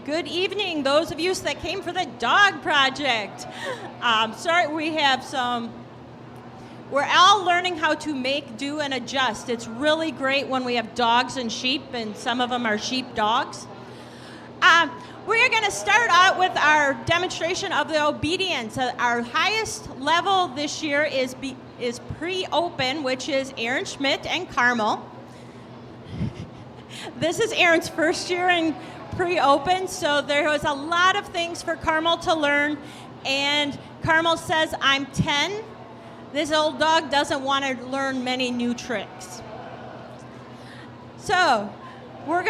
Good evening, those of you that came for the dog project. Sorry, we're all learning how to make, do, and adjust. It's really great when we have dogs and sheep, and some of them are sheep dogs. We're going to start out with our demonstration of the obedience. Our highest level this year is pre-open, which is Aaron Schmidt and Carmel. This is Aaron's first year in pre-open, so there was a lot of things for Carmel to learn. And Carmel says, I'm 10. This old dog doesn't want to learn many new tricks. So for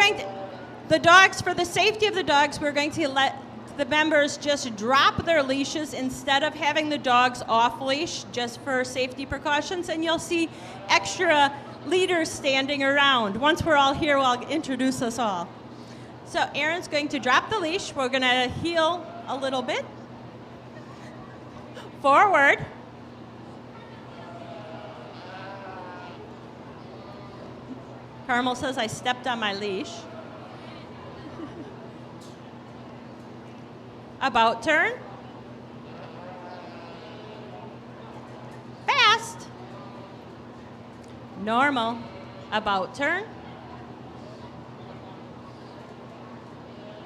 the safety of the dogs, we're going to let the members just drop their leashes instead of having the dogs off leash, just for safety precautions. And you'll see extra leaders standing around. Once we're all here, I'll introduce us all. So Aaron's going to drop the leash. We're going to heel a little bit. Forward. Carmel says I stepped on my leash. About turn. Fast. Normal. About turn.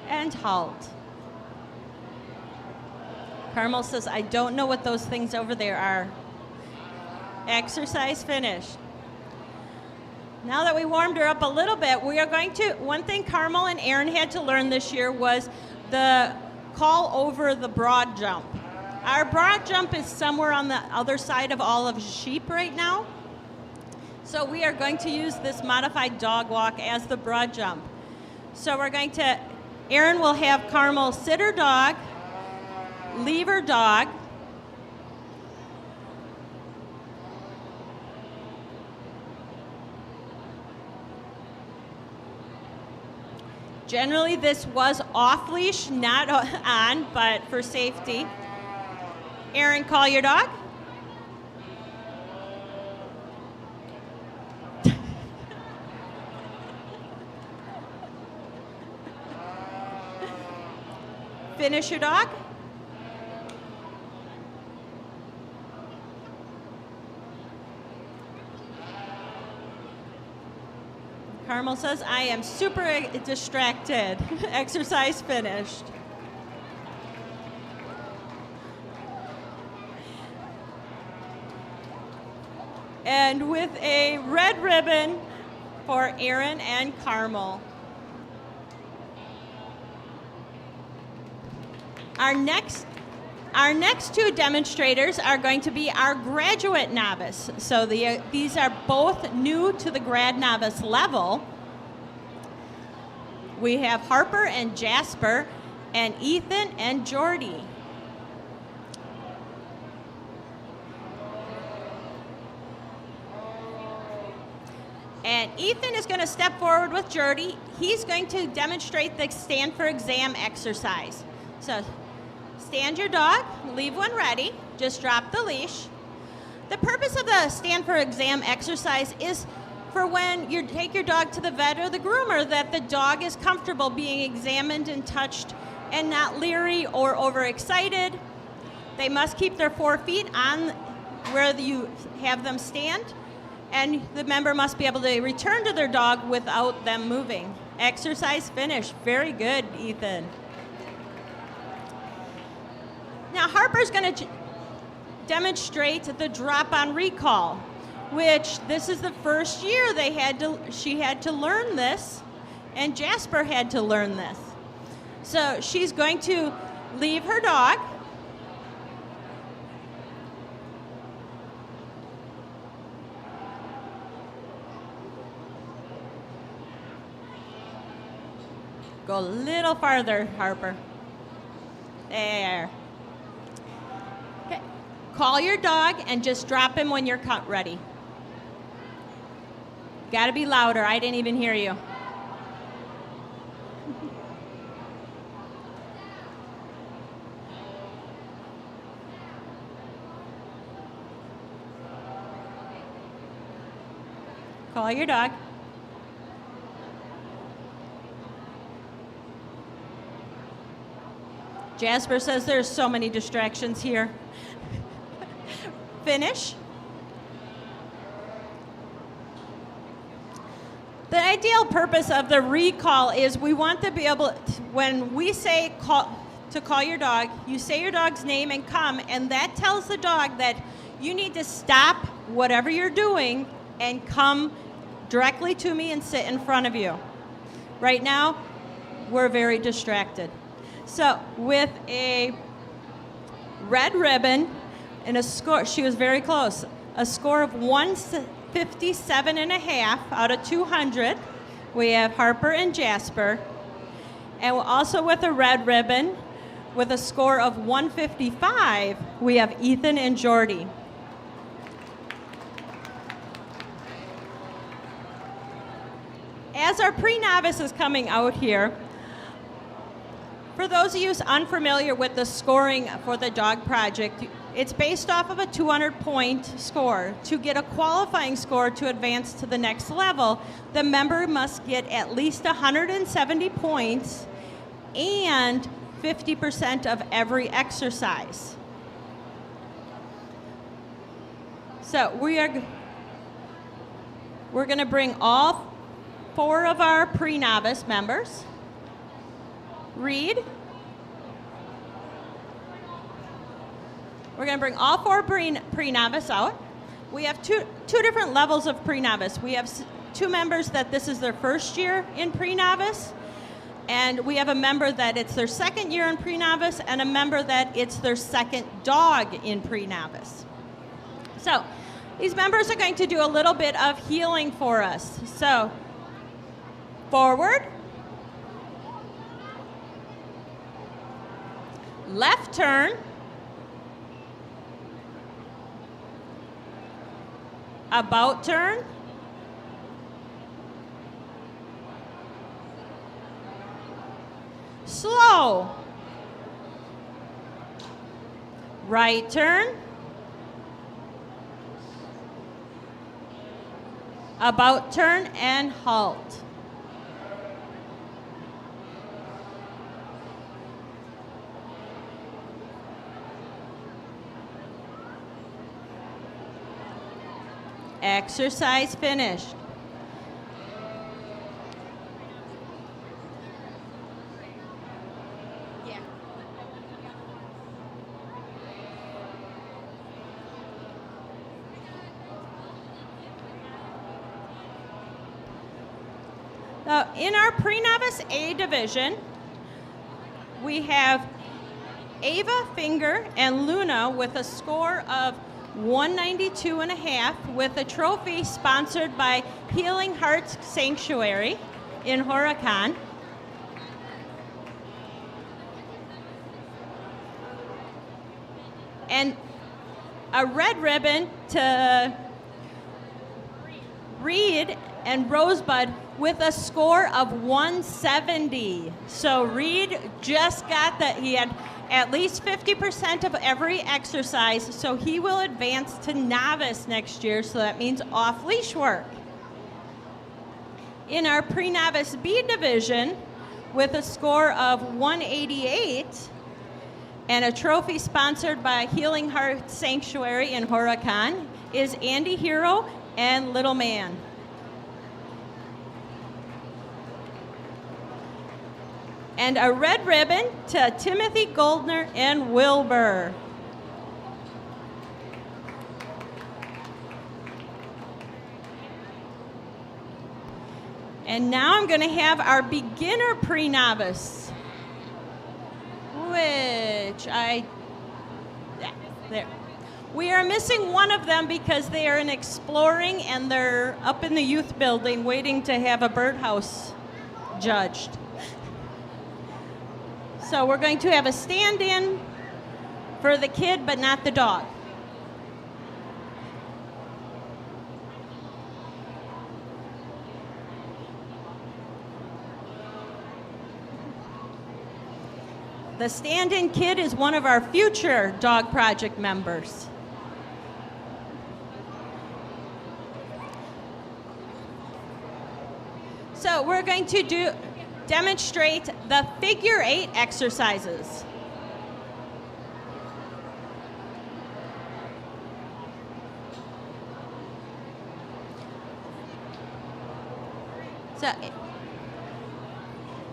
And halt. Carmel says, I don't know what those things over there are. Exercise finished. Now that we warmed her up a little bit, we are going to, one thing Carmel and Aaron had to learn this year was the call over the broad jump. Our broad jump is somewhere on the other side of all of sheep right now. So we are going to use this modified dog walk as the broad jump. So Aaron will have Carmel sit her dog, leave her dog, generally this was off leash, not on, but for safety. Aaron, call your dog. Finish your dog. Carmel says, I am super distracted. Exercise finished. And with a red ribbon for Aaron and Carmel. Our next two demonstrators are going to be our graduate novice. So these are both new to the grad novice level. We have Harper and Jasper, and Ethan and Jordy. And Ethan is going to step forward with Jordy. He's going to demonstrate the stand for exam exercise. So stand your dog, leave when ready, just drop the leash. The purpose of the stand for exam exercise is for when you take your dog to the vet or the groomer, that the dog is comfortable being examined and touched and not leery or overexcited. They must keep their 4 feet on where you have them stand, and the member must be able to return to their dog without them moving. Exercise finished. Very good, Ethan. Now Harper's going to demonstrate the drop on recall, which this is the first year she had to learn this, and Jasper had to learn this. So she's going to leave her dog. Go a little farther, Harper. There. Okay. Call your dog and just drop him when you're ready. Got to be louder. I didn't even hear you. Call your dog. Jasper says there's so many distractions here. Finish. The ideal purpose of the recall is we want to be able, when we say to call your dog, you say your dog's name and come, and that tells the dog that you need to stop whatever you're doing and come directly to me and sit in front of you. Right now, we're very distracted. So with a red ribbon and a score, she was very close, a score of 157.5 out of 200, we have Harper and Jasper. And also with a red ribbon, with a score of 155, we have Ethan and Jordy. As our pre-novice is coming out here, for those of you unfamiliar with the scoring for the dog project, it's based off of a 200-point score. To get a qualifying score to advance to the next level, the member must get at least 170 points and 50% of every exercise. So we're going to bring all 4 of our pre-novice members. Reed. We're going to bring all 4 pre-novice out. We have two different levels of pre-novice. We have 2 members that this is their first year in pre-novice, and we have a member that it's their second year in pre-novice, and a member that it's their second dog in pre-novice. So these members are going to do a little bit of heeling for us. So forward, left turn, about turn, slow, right turn, about turn, and halt. Exercise finished. Yeah. Now, in our pre-novice A division, we have Ava Finger and Luna with a score of 192.5 with a trophy sponsored by Healing Hearts Sanctuary in Huracan. And a red ribbon to Reed and Rosebud with a score of 170. So Reed just got that. He had at least 50% of every exercise, so he will advance to novice next year, so that means off-leash work. In our pre-novice B division, with a score of 188 and a trophy sponsored by Healing Heart Sanctuary in Huracan, is Andy Hero and Little Man. And a red ribbon to Timothy Goldner and Wilbur. And now I'm going to have our beginner pre-novice, which there. We are missing one of them because they are in exploring and they're up in the youth building waiting to have a birdhouse judged. So we're going to have a stand-in for the kid, but not the dog. The stand-in kid is one of our future Dog Project members. So we're going to demonstrate the figure 8 exercises. So,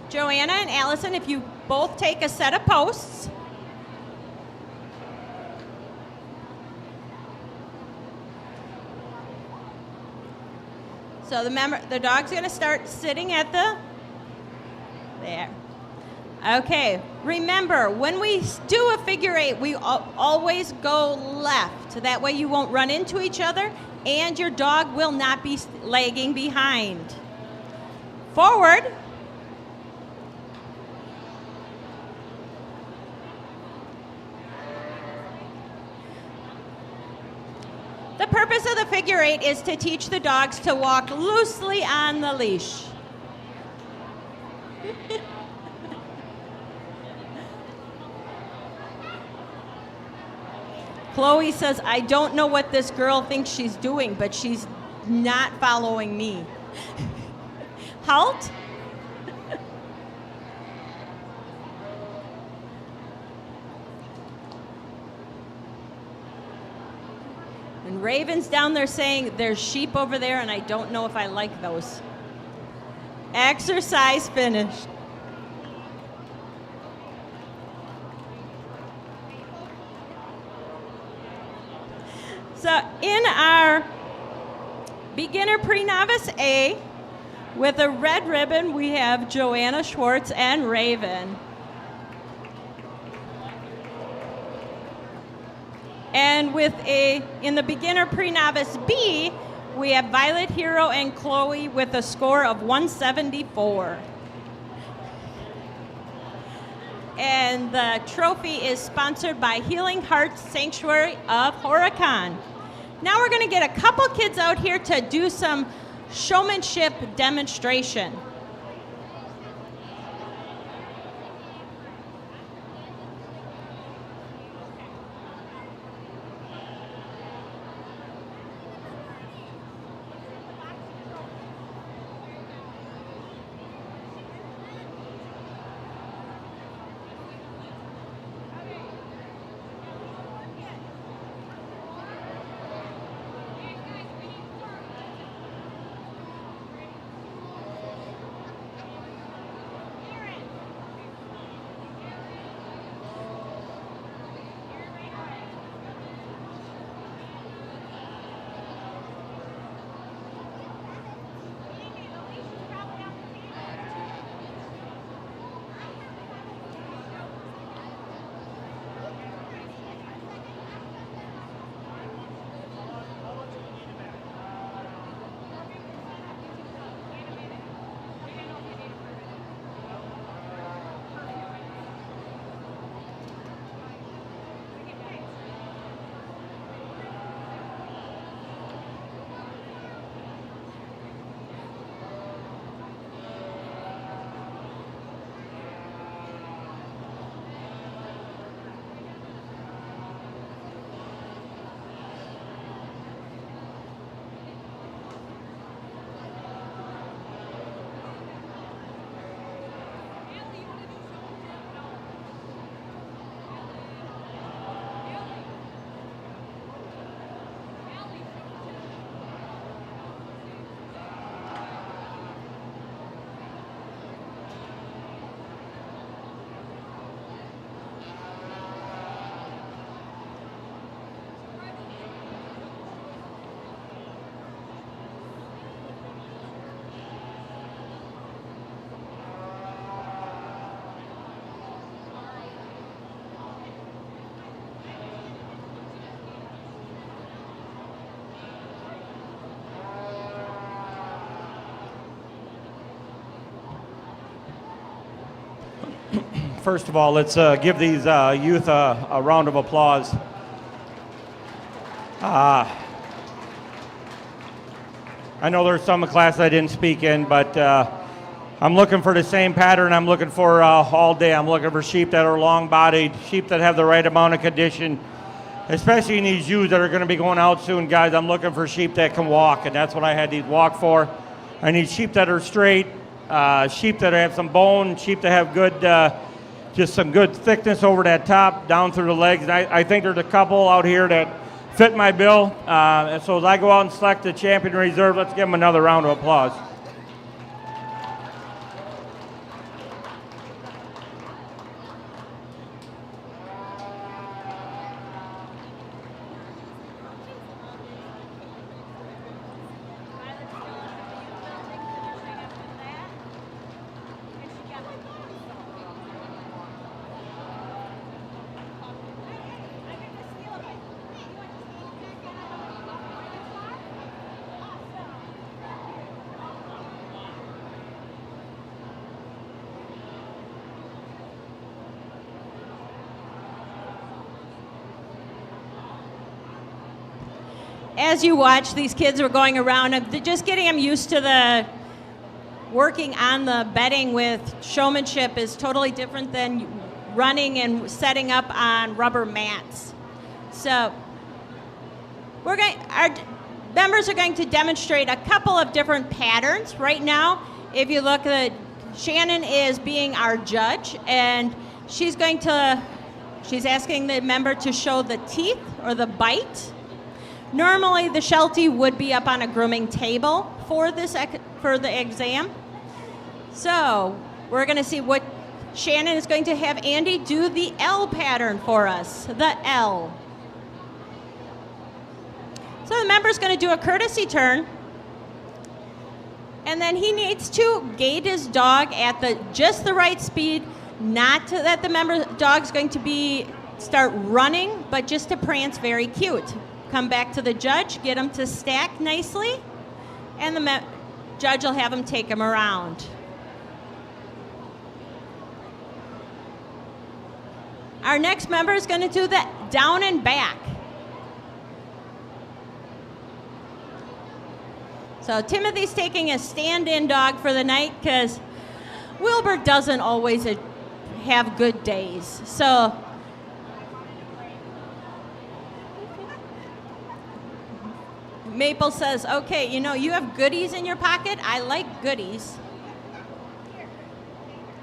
Joanna and Allison, if you both take a set of posts. So the dog's going to start sitting at there. Okay, remember, when we do a figure eight, we always go left. That way you won't run into each other and your dog will not be lagging behind. Forward. The purpose of the figure eight is to teach the dogs to walk loosely on the leash. Chloe says, I don't know what this girl thinks she's doing, but she's not following me. Halt. And Raven's down there saying, there's sheep over there, and I don't know if I like those. Exercise finished. So in our beginner pre-novice A, with a red ribbon, we have Joanna Schwartz and Raven. And in the beginner pre-novice B, we have Violet Hero and Chloe with a score of 174. And the trophy is sponsored by Healing Hearts Sanctuary of Horicon. Now we're going to get a couple kids out here to do some showmanship demonstration. First of all, let's give these youth a round of applause. I know there's some class I didn't speak in, but I'm looking for the same pattern I'm looking for all day. I'm looking for sheep that are long-bodied, sheep that have the right amount of condition, especially in these ewes that are going to be going out soon, guys. I'm looking for sheep that can walk, and that's what I had these walk for. I need sheep that are straight, sheep that have some bone, sheep that have good, just some good thickness over that top, down through the legs. And I think there's a couple out here that fit my bill. And so as I go out and select the champion reserve, let's give them another round of applause. as you watch, these kids were going around, just getting them used to the working on the bedding with showmanship is totally different than running and setting up on rubber mats. So our members are going to demonstrate a couple of different patterns. Right now, if you look at Shannon is being our judge, and she's asking the member to show the teeth or the bite. Normally, the Sheltie would be up on a grooming table for the exam. So we're going to see what Shannon is going to have Andy do the L pattern for us, the L. So the member's going to do a courtesy turn, and then he needs to gait his dog at just the right speed, not to, that the dog's going to start running, but just to prance very cute. Come back to the judge, get him to stack nicely, and the judge will have him take him around. Our next member is going to do the down and back. So Timothy's taking a stand-in dog for the night because Wilbur doesn't always have good days. So Maple says, okay, you have goodies in your pocket? I like goodies.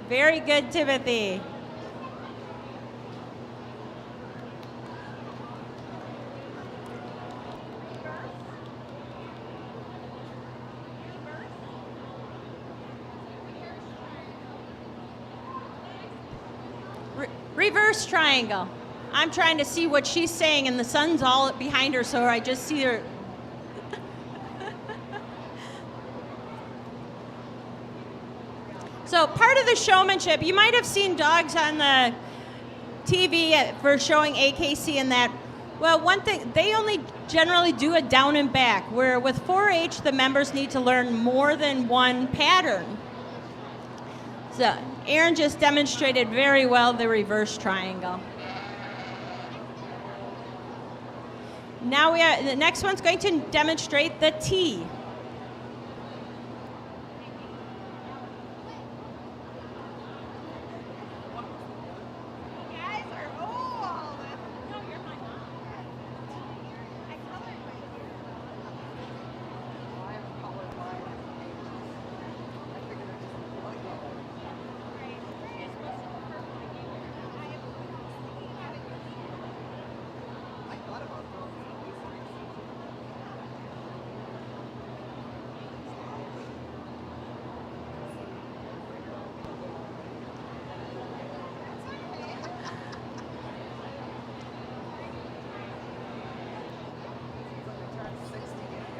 Very good, Timothy. Reverse triangle. I'm trying to see what she's saying, and the sun's all behind her, so I just see her. So part of the showmanship, you might have seen dogs on the TV for showing AKC and that. Well, one thing, they only generally do a down and back, where with 4-H, the members need to learn more than one pattern. So Aaron just demonstrated very well the reverse triangle. Now the next one's going to demonstrate the T.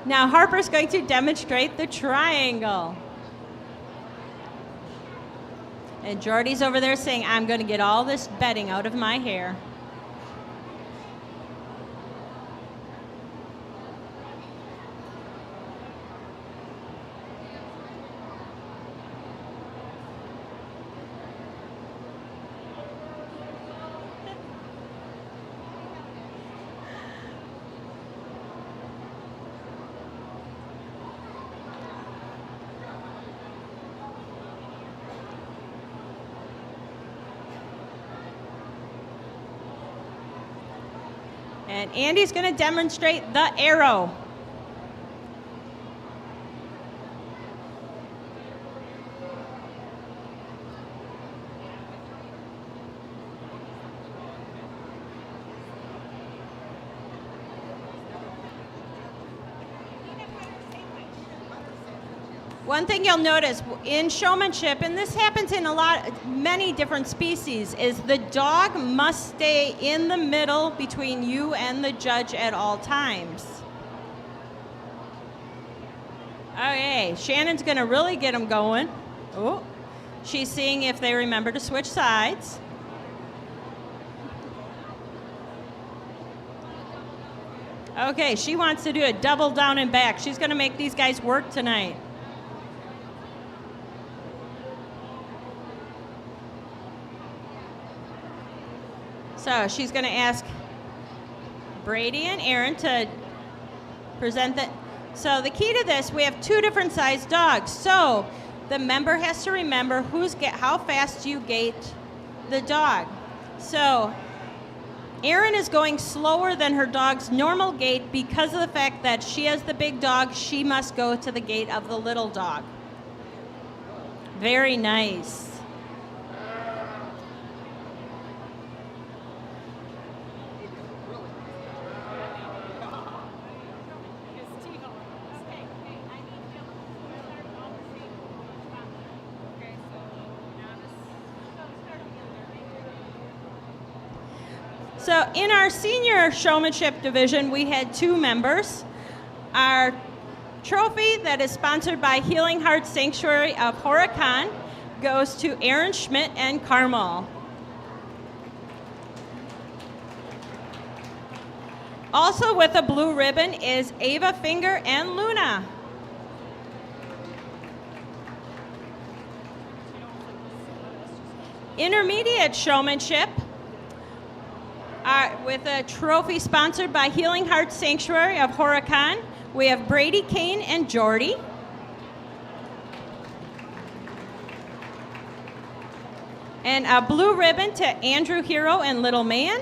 Now Harper's going to demonstrate the triangle. And Jordy's over there saying, I'm going to get all this bedding out of my hair. And Andy's going to demonstrate the arrow. One thing you'll notice in showmanship, and this happens in many different species, is the dog must stay in the middle between you and the judge at all times. Okay, Shannon's going to really get them going. Oh, she's seeing if they remember to switch sides. Okay, she wants to do a double down and back. She's going to make these guys work tonight. So she's going to ask Brady and Aaron to present that. So the key to this, we have 2 different sized dogs. So the member has to remember how fast you gate the dog. So Erin is going slower than her dog's normal gait because of the fact that she has the big dog. She must go to the gait of the little dog. Very nice. So in our senior showmanship division, we had 2 members. Our trophy that is sponsored by Healing Heart Sanctuary of Horicon goes to Aaron Schmidt and Carmel. Also with a blue ribbon is Ava Finger and Luna. Intermediate showmanship with a trophy sponsored by Healing Heart Sanctuary of Horicon, we have Brady Kane and Jordy. And a blue ribbon to Andrew Hero and Little Man.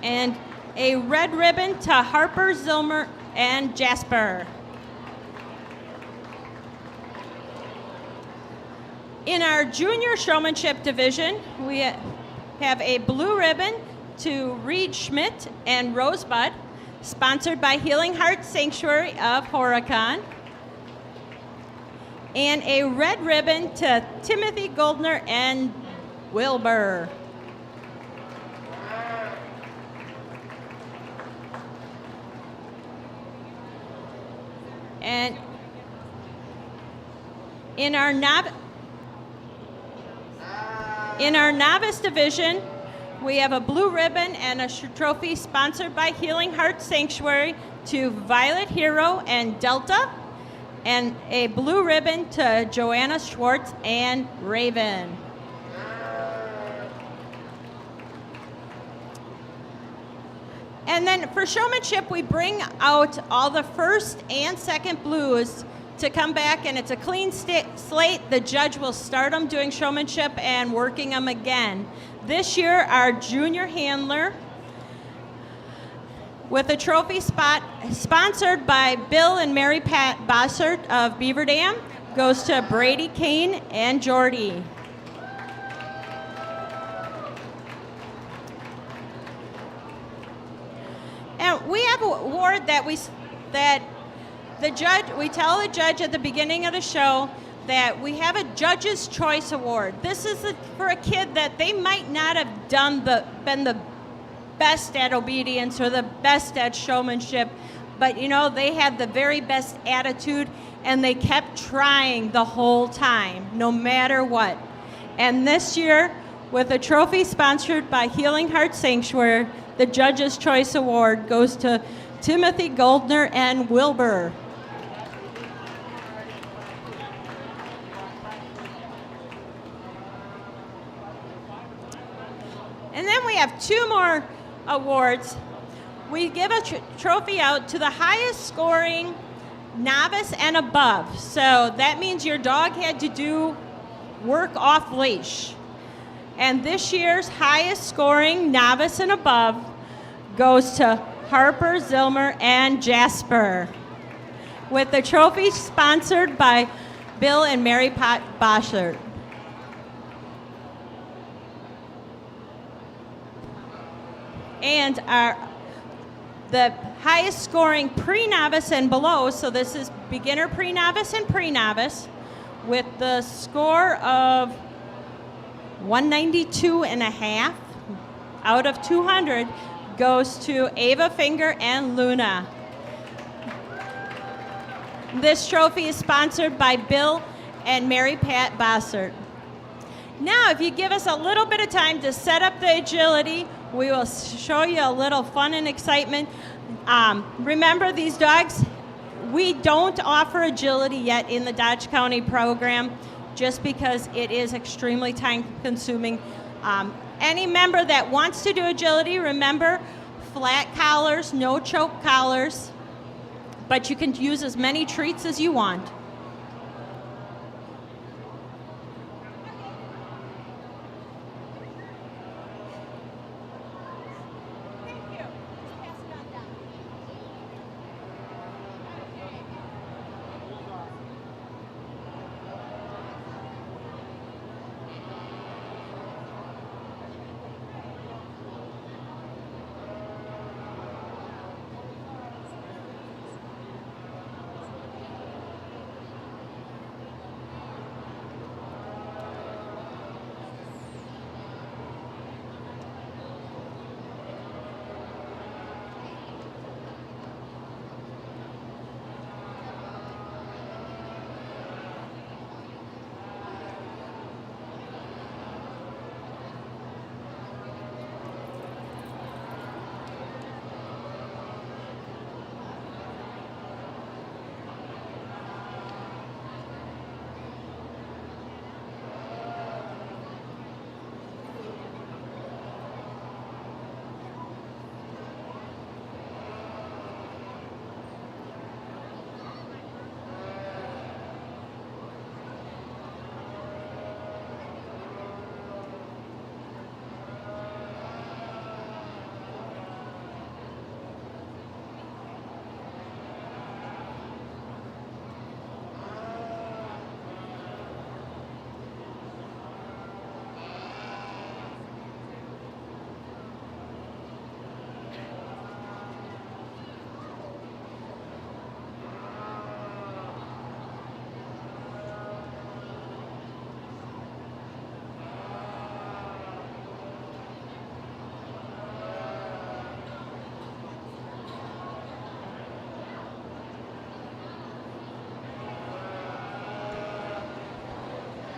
And a red ribbon to Harper Zilmer and Jasper. In our junior showmanship division, we have a blue ribbon to Reed Schmidt and Rosebud, sponsored by Healing Heart Sanctuary of Horicon. And a red ribbon to Timothy Goldner and Wilbur. And in our novice division, we have a blue ribbon and a trophy sponsored by Healing Heart Sanctuary to Violet Hero and Delta, and a blue ribbon to Joanna Schwartz and Raven. And then for showmanship, we bring out all the first and second blues to come back, and it's a clean slate. The judge will start them doing showmanship and working them again. This year, our junior handler, with a trophy spot sponsored by Bill and Mary Pat Bossert of Beaver Dam, goes to Brady Kane and Jordy. And we have an award that we tell the judge at the beginning of the show that we have a Judge's Choice Award. This is for a kid that they might not have been the best at obedience or the best at showmanship, but they had the very best attitude and they kept trying the whole time, no matter what. And this year, with a trophy sponsored by Healing Heart Sanctuary, the Judge's Choice Award goes to Timothy Goldner and Wilbur. And then we have 2 more awards. We give a trophy out to the highest scoring novice and above. So that means your dog had to do work off leash. And this year's highest scoring novice and above goes to Harper Zilmer and Jasper, with the trophy sponsored by Bill and Mary Pat Bossert. And the highest scoring pre-novice and below, so this is beginner pre-novice and pre-novice, with the score of 192.5 out of 200, goes to Ava Finger and Luna. This trophy is sponsored by Bill and Mary Pat Bossert. Now, if you give us a little bit of time to set up the agility, we will show you a little fun and excitement. Remember, these dogs, we don't offer agility yet in the Dodge County program, just because it is extremely time-consuming. Any member that wants to do agility, remember, flat collars, no choke collars. but you can use as many treats as you want.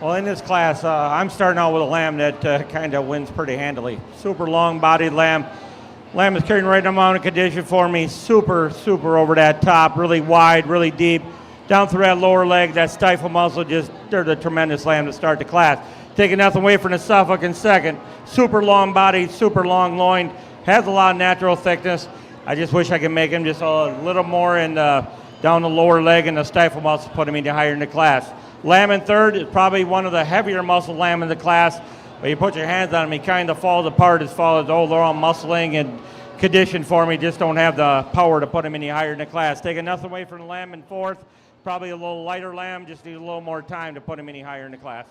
Well, in this class, I'm starting out with a lamb that kind of wins pretty handily. Super long-bodied lamb. Lamb is carrying the right amount of condition for me. Super over that top, really wide, really deep. Down through that lower leg, that stifle muscle, they're the tremendous lamb to start the class. Taking nothing away from the Suffolk in second. Super long-bodied, super long-loined. Has a lot of natural thickness. I just wish I could make him just a little more in down the lower leg and the stifle muscle, put him in higher in the class. Lamb in third is probably one of the heavier muscle lamb in the class. But you put your hands on him, he kind of falls apart as far as overall muscling and condition for me. Just don't have the power to put him any higher in the class. Taking nothing away from the lamb in fourth. Probably a little lighter lamb, just need a little more time to put him any higher in the class.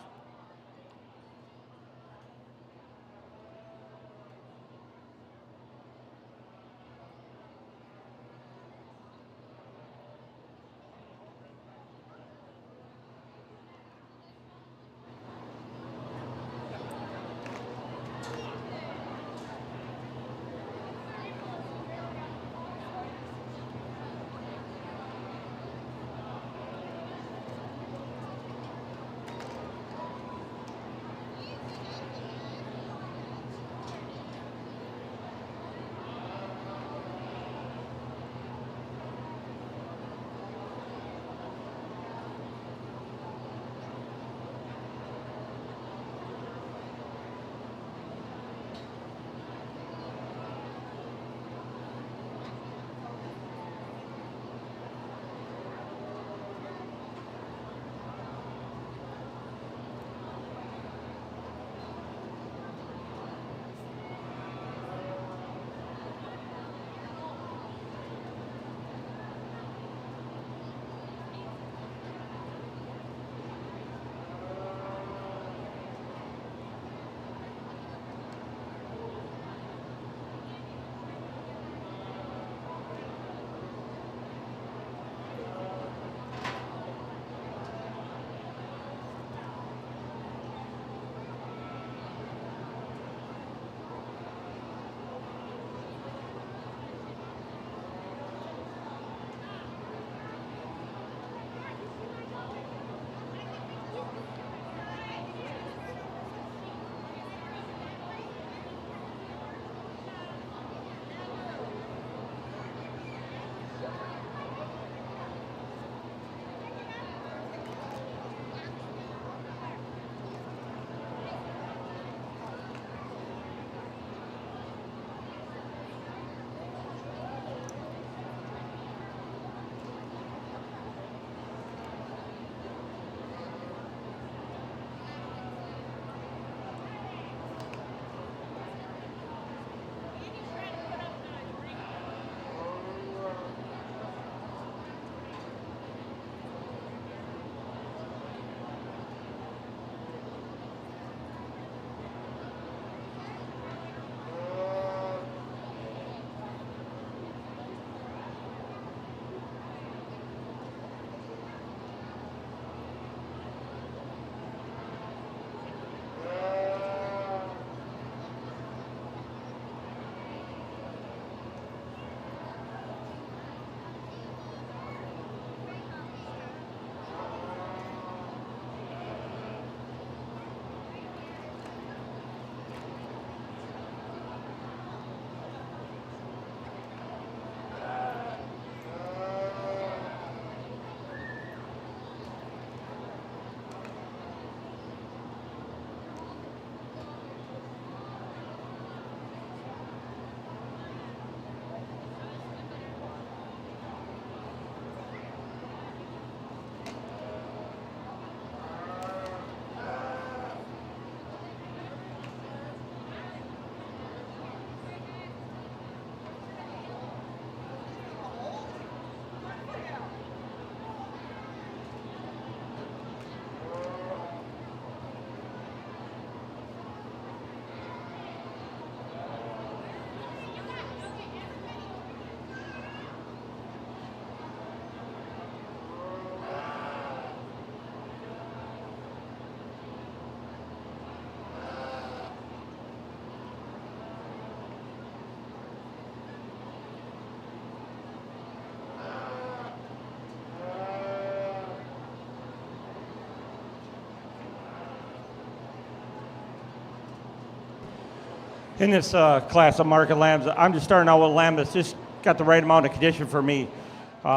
In this class of market lambs, I'm just starting out with a lamb that's just got the right amount of condition for me.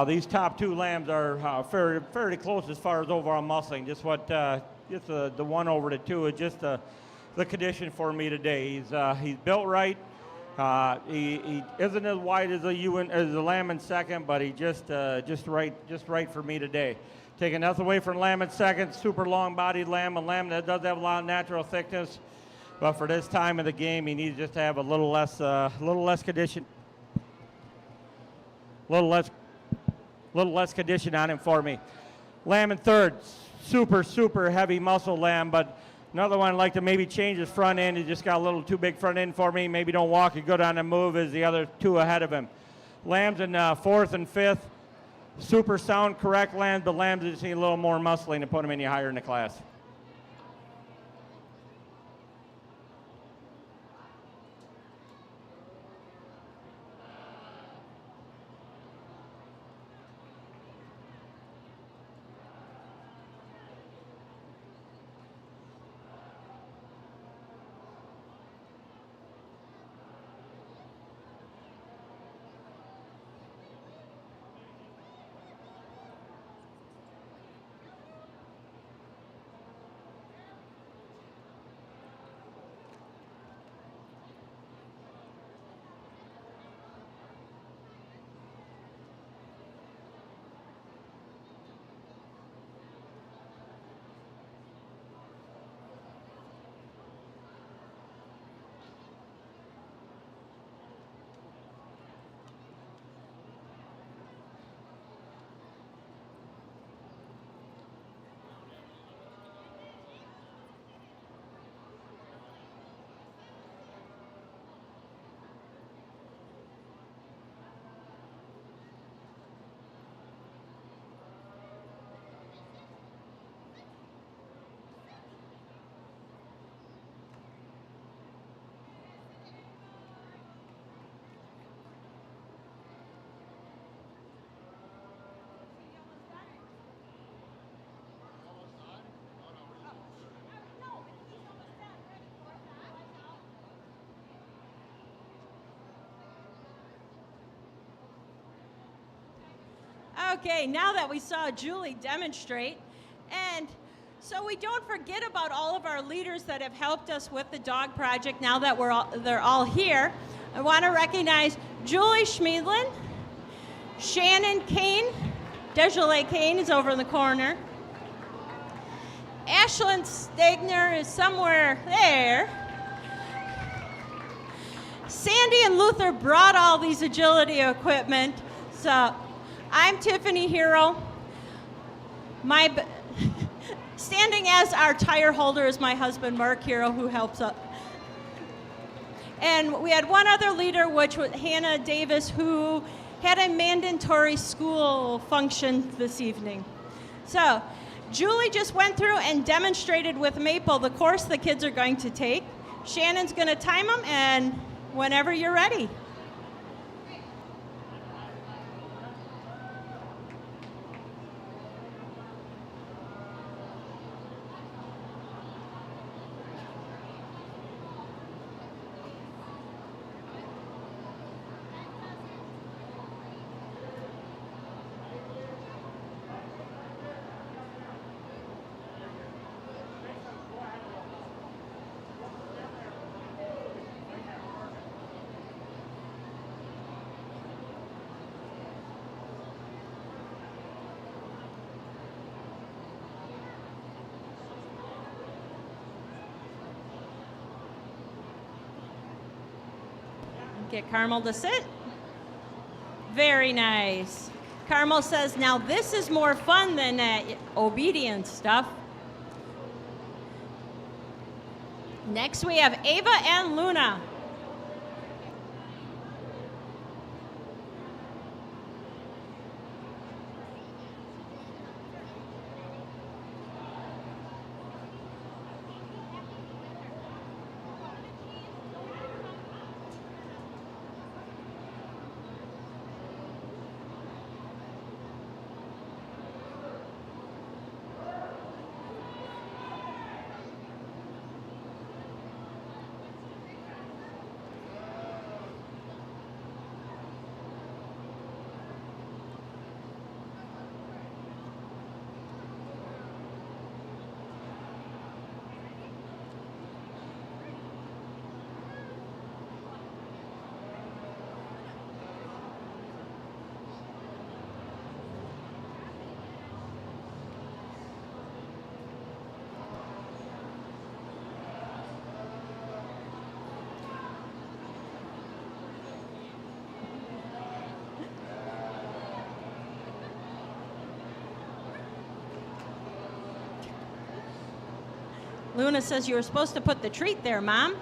These top two lambs are fairly close as far as overall muscling. Just the one over the two is just the condition for me today. He's built right. He isn't as wide as the lamb in second, but he just right for me today. Taking nothing away from lamb in second, super long-bodied lamb, a lamb that does have a lot of natural thickness. But for this time of the game, he needs just to have a little less condition, little less condition on him for me. Lamb in third, super heavy muscle lamb, but another one I'd like to maybe change his front end. He just got a little too big front end for me. Maybe don't walk and go down and move as the other two ahead of him. Lambs in fourth and fifth, super sound, correct lambs, but lambs just need a little more muscling to put them any higher in the class. Okay, now that we saw Julie demonstrate, and so we don't forget about all of our leaders that have helped us with the dog project now that they're all here. I want to recognize Julie Schmiedlin, Shannon Kane, Desjolais Kane is over in the corner. Ashlyn Stegner is somewhere there. Sandy and Luther brought all these agility equipment, so I'm Tiffany Hero. Standing as our tire holder is my husband, Mark Hero, who helps us. And we had one other leader, which was Hannah Davis, who had a mandatory school function this evening. So Julie just went through and demonstrated with Maple the course the kids are going to take. Shannon's going to time them, and whenever you're ready. Get Carmel to sit. Very nice. Carmel says, now this is more fun than that obedience stuff. Next we have Ava and Luna. Luna says you were supposed to put the treat there, Mom.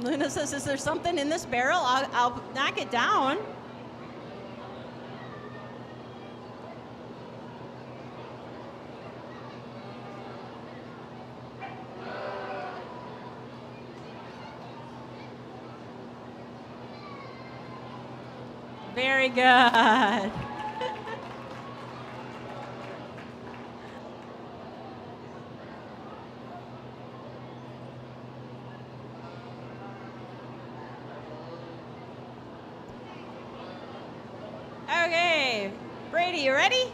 Luna says, is there something in this barrel? I'll knock it down. Very good. Okay, Brady, you ready?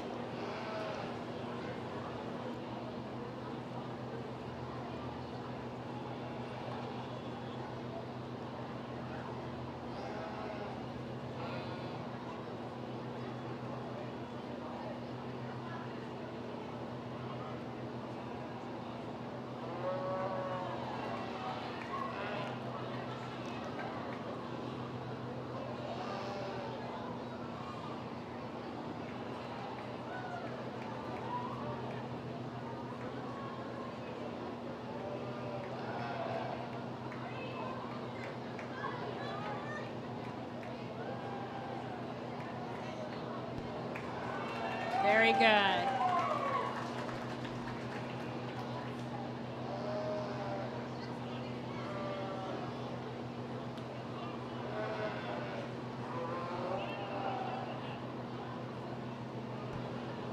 Very good.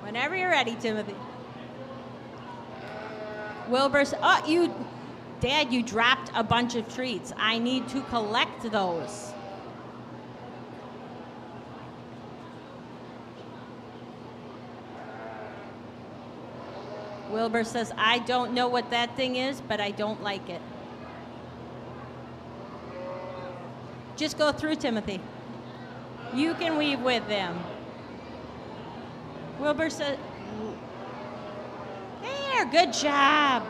Whenever you're ready, Timothy. Wilbur's, Dad, you dropped a bunch of treats. I need to collect those. Wilbur says, I don't know what that thing is, but I don't like it. Just go through, Timothy. You can weave with them. Wilbur says, there, good job.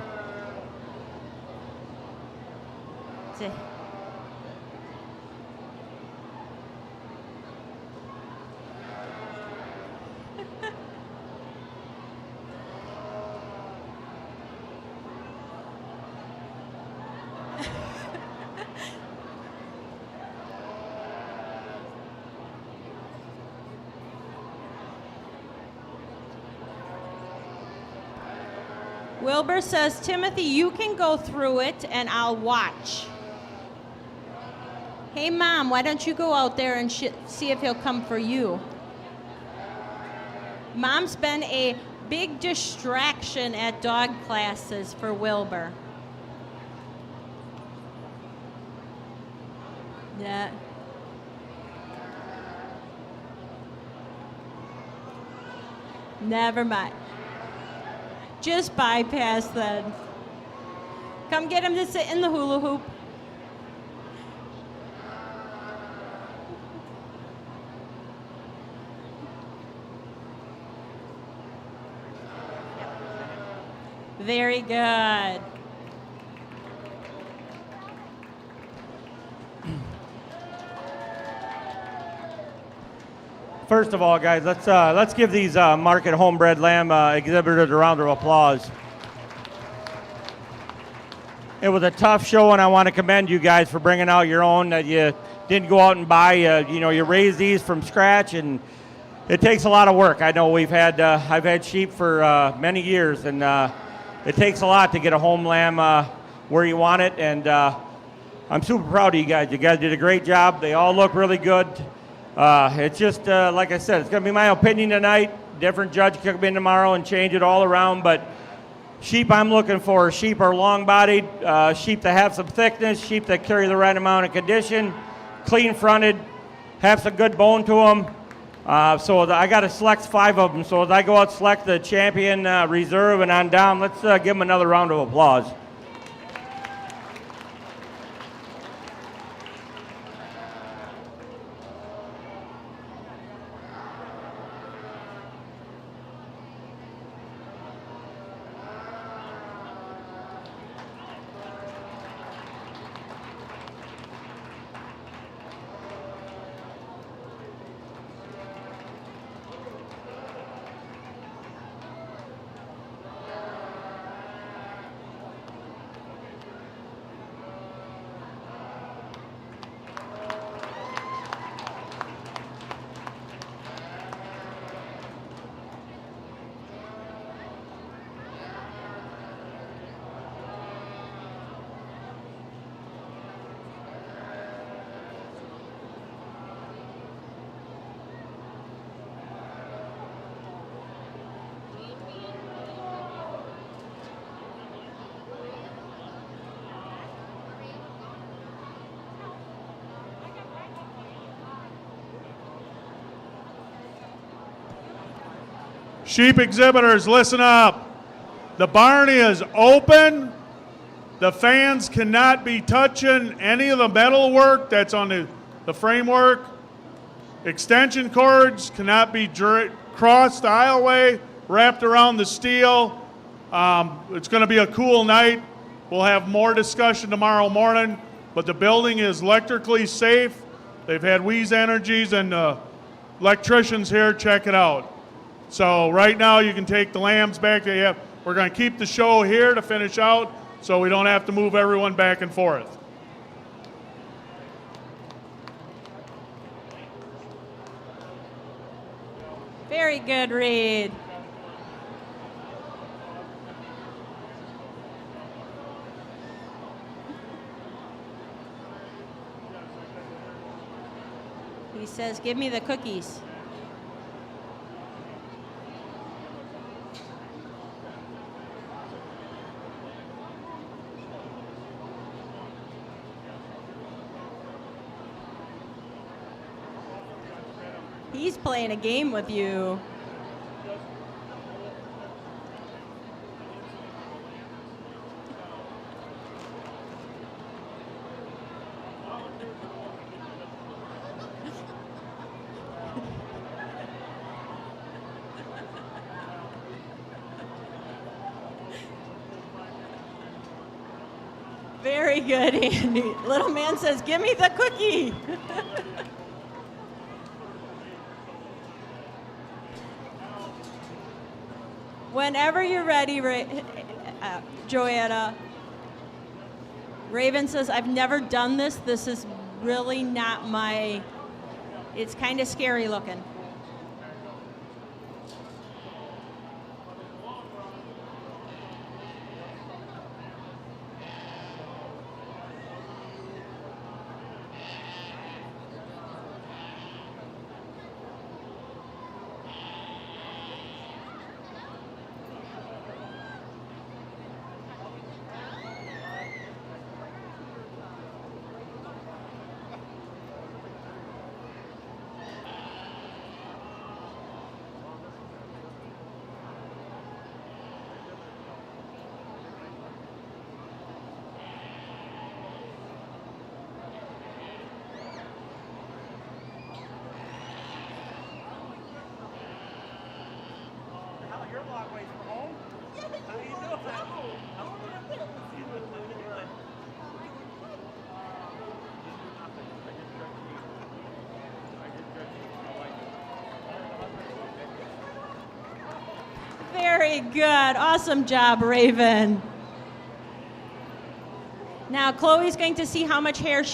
Say, Wilbur says, Timothy, you can go through it and I'll watch. Hey, Mom, why don't you go out there and see if he'll come for you? Mom's been a big distraction at dog classes for Wilbur. Yeah. Never mind. Just bypass then. Come get him to sit in the hula hoop. Very good. First of all, guys, let's give these market homebred lamb exhibitors a round of applause. It was a tough show, and I want to commend you guys for bringing out your own that you didn't go out and buy. You raised these from scratch, and it takes a lot of work. I know I've had sheep for many years, and it takes a lot to get a home lamb where you want it, and I'm super proud of you guys. You guys did a great job. They all look really good. It's just, like I said, it's going to be my opinion tonight. Different judge could come in tomorrow and change it all around, but sheep I'm looking for, sheep are long-bodied, sheep that have some thickness, sheep that carry the right amount of condition, clean-fronted, have some good bone to them. So I got to select 5 of them. So as I go out, select the champion, reserve, and on down, let's give them another round of applause. Sheep exhibitors, listen up. The barn is open. The fans cannot be touching any of the metal work that's on the framework. Extension cords cannot be crossed the aisleway, wrapped around the steel. It's going to be a cool night. We'll have more discussion tomorrow morning, but the building is electrically safe. They've had Wheeze Energies and electricians here check it out. So right now you can take the lambs back. We're going to keep the show here to finish out so we don't have to move everyone back and forth. Very good, Reed. He says, give me the cookies. He's playing a game with you. Very good, Andy. Little man says, give me the cookie. Whenever you're ready, Joanna. Raven says, I've never done this. This is really not my, it's kind of scary looking. Very good. Awesome job, Raven. Now, Chloe's going to see how much hair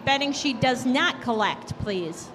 bedding she does not collect, please.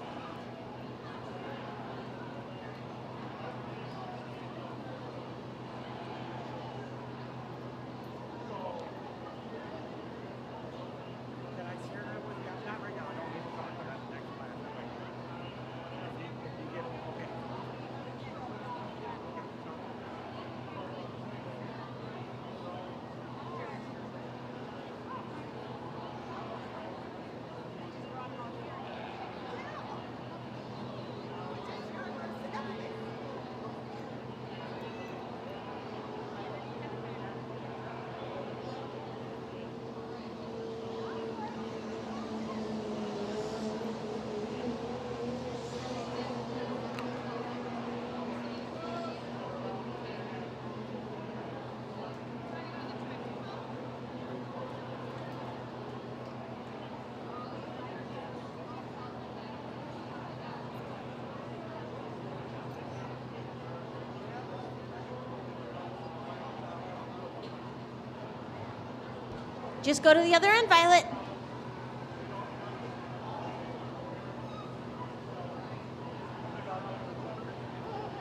Just go to the other end, Violet.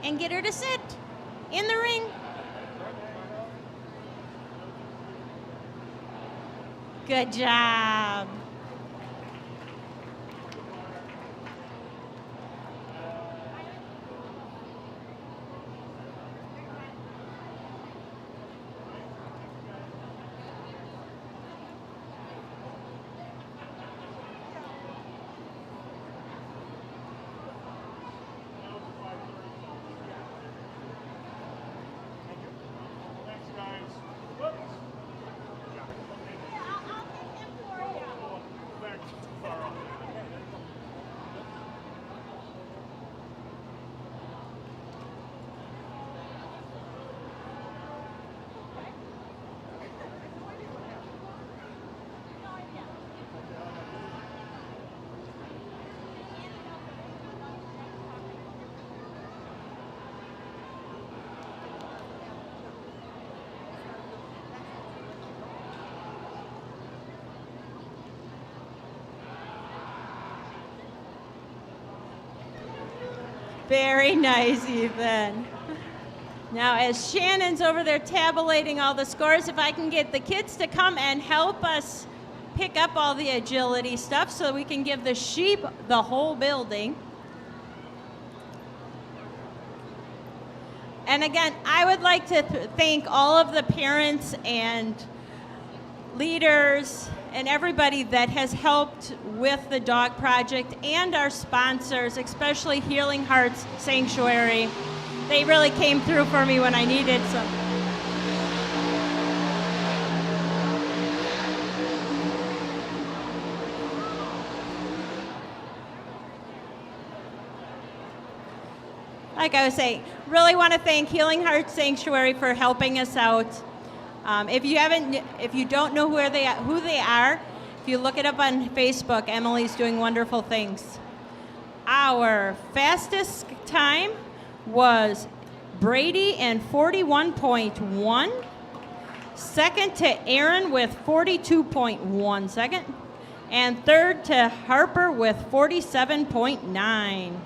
And get her to sit in the ring. Good job. Very nice, Ethan. Now, as Shannon's over there tabulating all the scores, if I can get the kids to come and help us pick up all the agility stuff so we can give the sheep the whole building. And again, I would like to thank all of the parents and leaders and everybody that has helped with the dog project and our sponsors, especially Healing Hearts Sanctuary. They really came through for me when I needed some. Like I was saying, really want to thank Healing Hearts Sanctuary for helping us out. If you don't know who they are, if you look it up on Facebook, Emily's doing wonderful things. Our fastest time was Brady in 41.1. Second to Aaron with 42.1 second. And third to Harper with 47.9.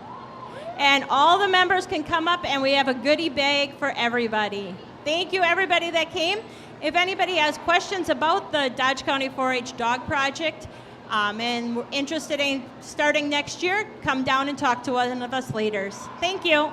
And all the members can come up and we have a goodie bag for everybody. Thank you everybody that came. If anybody has questions about the Dodge County 4-H Dog Project and we're interested in starting next year, come down and talk to one of us leaders. Thank you.